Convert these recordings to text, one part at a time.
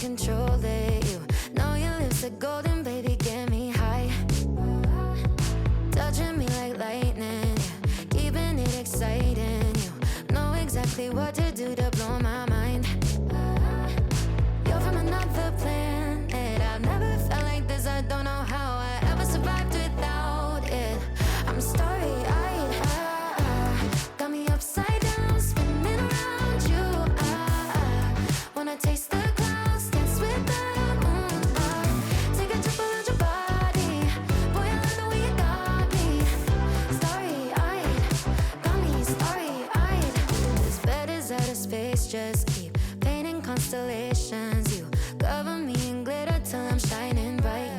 control it. You know your lips are golden, baby, get me high. Touching me like lightning, yeah, keeping it exciting. You know exactly what to do to blow my mind. You're from another planet. I've never felt like this. I don't know how I ever survived without it. I'm starry-eyed, got me upside down, spinning around you. Wanna taste the clouds, dance with the moon. Take a trip around your body, boy, I love the way you got me. Starry-eyed, got me starry-eyed. This bed is out of space, just keep painting constellations. You cover me in glitter till I'm shining bright.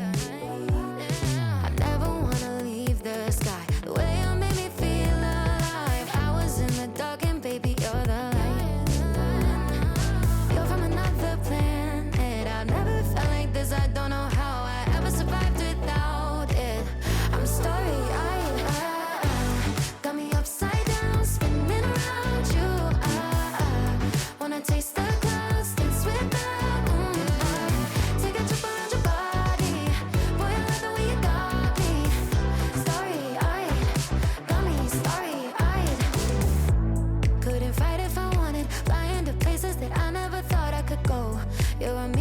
I never wanna leave the sky. The way you made me feel alive. I was in the dark and baby, you're the light. You're from another planet. I've never felt like this. I don't know how I ever survived without it. I'm starry-eyed, got me upside down, spinning around you. Wanna taste the clouds, dance with the moon. Take a trip around your body, boy, I love the way you got me. Starry-eyed, got me starry-eyed. Couldn't fight if I wanted, flying to places that I never thought I could go. You and me